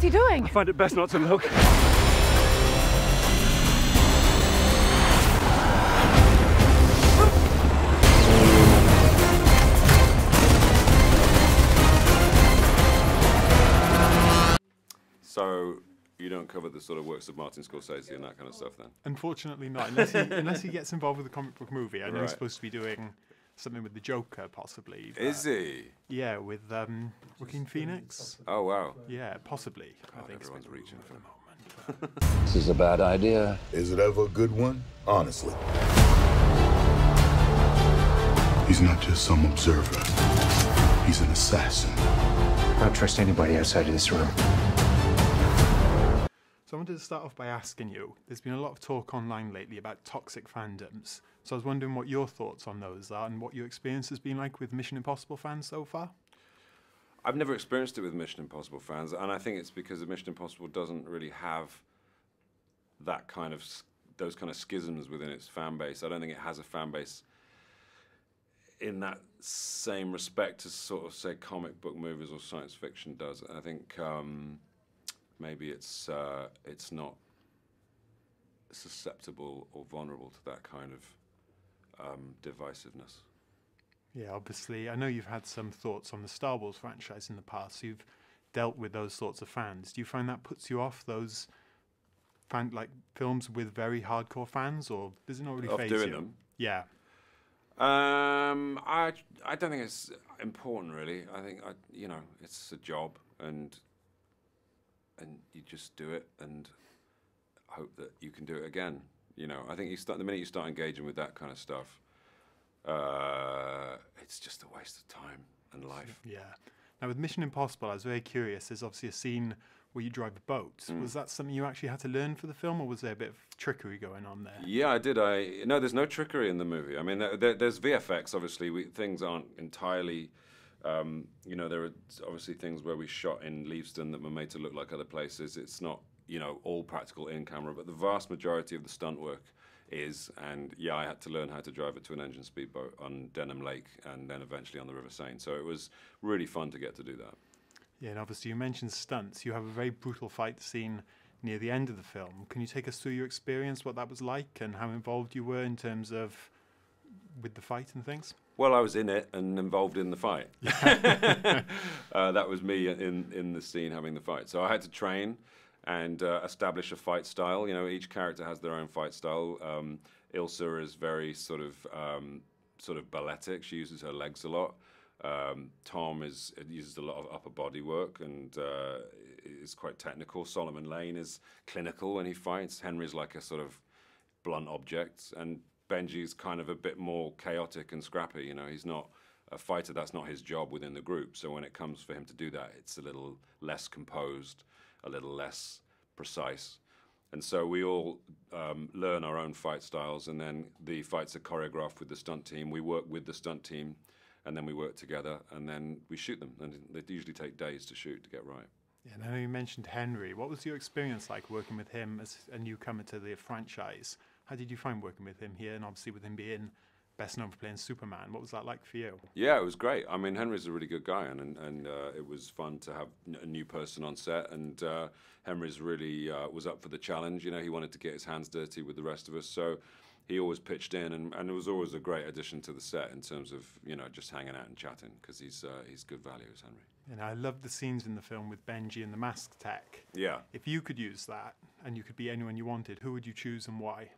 he doing? I find it best not to look. So you don't cover the sort of works of Martin Scorsese and that kind of stuff then? Unfortunately not, unless he gets involved with a comic book movie. I know he's supposed to be doing something with the Joker, possibly. Is he? Yeah, with Joaquin Phoenix. Oh, wow. Yeah, possibly. God, I think everyone's reaching for the moment. This is a bad idea. Is it ever a good one? Honestly. He's not just some observer. He's an assassin. I don't trust anybody outside of this room. So I wanted to start off by asking you, there's been a lot of talk online lately about toxic fandoms. So I was wondering what your thoughts on those are and what your experience has been like with Mission Impossible fans so far? I've never experienced it with Mission Impossible fans, and I think it's because Mission Impossible doesn't really have that kind of those kind of schisms within its fan base. I don't think it has a fan base in that same respect as sort of, say, comic book movies or science fiction does. I think maybe it's not susceptible or vulnerable to that kind of divisiveness. Yeah, obviously, I know you've had some thoughts on the Star Wars franchise in the past. So you've dealt with those sorts of fans. Do you find that puts you off those films with very hardcore fans, or does it not really faze you? Of doing them? Yeah. I don't think it's important really. I think it's a job, and you just do it and hope that you can do it again. I think the minute you start engaging with that kind of stuff, it's just a waste of time and life. Yeah. Now with Mission Impossible, I was very curious. There's obviously a scene where you drive a boat. Was that something you actually had to learn for the film, or was there a bit of trickery going on there? Yeah, I did. No, there's no trickery in the movie. I mean, there's VFX, obviously. Things aren't entirely... there are obviously things where we shot in Leavesden that were made to look like other places. It's not, all practical in camera, but the vast majority of the stunt work is. And yeah, I had to learn how to drive a twin-engine speedboat on Denham Lake and then eventually on the River Seine. So it was really fun to get to do that. Yeah, and obviously you mentioned stunts. You have a very brutal fight scene near the end of the film. Can you take us through your experience, what that was like, and how involved you were in terms of with the fight and things? Well, I was in it and involved in the fight. That was me in the scene having the fight. So I had to train and establish a fight style. Each character has their own fight style. Ilsa is very sort of balletic. She uses her legs a lot. Tom uses a lot of upper body work and is quite technical. Solomon Lane is clinical when he fights. Henry's like a sort of blunt object, and Benji's kind of a bit more chaotic and scrappy. He's not a fighter. That's not his job within the group. So when it comes for him to do that, it's a little less composed, a little less precise. And so we all learn our own fight styles, and then the fights are choreographed with the stunt team. We work with the stunt team, and then we work together, and then we shoot them. And they usually take days to shoot to get right. Yeah, and I know you mentioned Henry. What was your experience like working with him as a newcomer to the franchise? How did you find working with him here, and obviously with him being best known for playing Superman? What was that like for you? Yeah, it was great. I mean, Henry's a really good guy, and it was fun to have a new person on set, and Henry's really was up for the challenge. He wanted to get his hands dirty with the rest of us, so he always pitched in, and it was always a great addition to the set in terms of, just hanging out and chatting, because he's good value as Henry. And I love the scenes in the film with Benji and the mask tech. Yeah. If you could use that, and you could be anyone you wanted, who would you choose and why?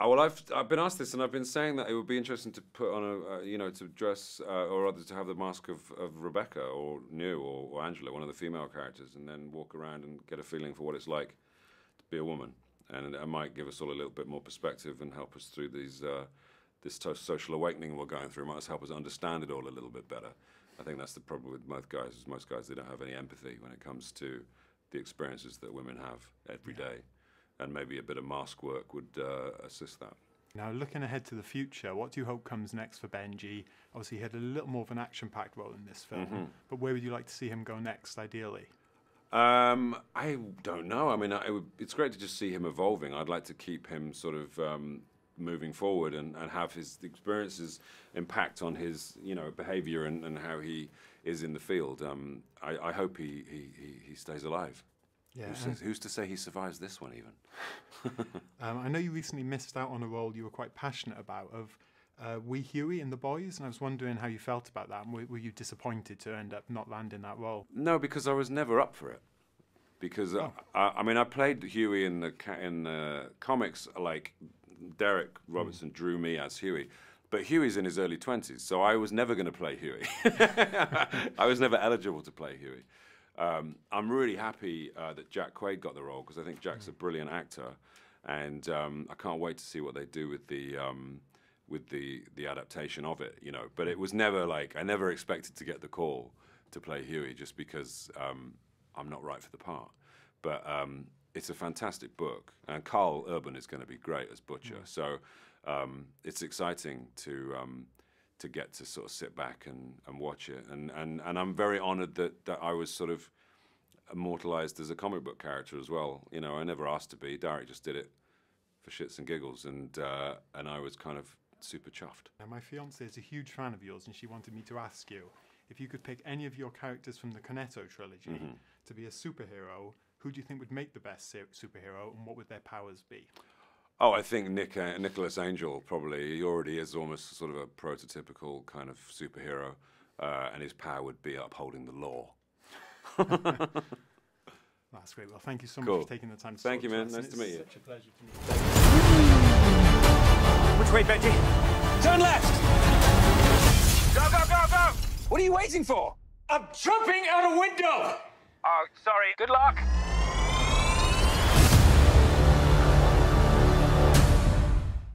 Oh, well, I've been asked this, and I've been saying that it would be interesting to put on to dress, or rather to have the mask of Rebecca or New or Angela, one of the female characters, and then walk around and get a feeling for what it's like to be a woman. And it might give us all a little bit more perspective and help us through this social awakening we're going through. It might help us understand it all a little bit better. I think that's the problem with most guys. Most guys, they don't have any empathy when it comes to the experiences that women have every day. And maybe a bit of mask work would assist that. Now, looking ahead to the future, what do you hope comes next for Benji? Obviously, he had a little more of an action-packed role in this film, but where would you like to see him go next, ideally? I don't know. I mean, it's great to just see him evolving. I'd like to keep him sort of moving forward and have his experiences impact on his behaviour and how he is in the field. I hope he stays alive. Yeah. Who's to say he survives this one even? I know you recently missed out on a role you were quite passionate about of Wee Hughie in The Boys, and I was wondering how you felt about that. And were you disappointed to end up not landing that role? No, because I was never up for it. Because I mean, I played Huey in the comics. Like Derek Robertson drew me as Huey, but Huey's in his early 20s, so I was never going to play Huey. I was never eligible to play Huey. I'm really happy that Jack Quaid got the role, because I think Jack's a brilliant actor, and I can't wait to see what they do with the adaptation of it. You know, but it was never like, I never expected to get the call to play Huey just because I'm not right for the part. But it's a fantastic book, and Carl Urban is going to be great as Butcher. So it's exciting to get to sort of sit back and watch it, and I'm very honoured that I was sort of immortalised as a comic book character as well. You know, I never asked to be. Derek just did it for shits and giggles, and I was kind of super chuffed. Now, my fiancée is a huge fan of yours, and she wanted me to ask you if you could pick any of your characters from the Cornetto Trilogy to be a superhero. Who do you think would make the best superhero, and what would their powers be? Oh, I think Nicholas Angel probably. He already is almost sort of a prototypical kind of superhero, and his power would be upholding the law. That's great. Well, thank you so much for taking the time to Thank you, man. us. Nice to meet you. It's such a pleasure to meet you. Which way, Benji? Turn left! Go, go, go, go! What are you waiting for? I'm jumping out a window! Oh, sorry. Good luck.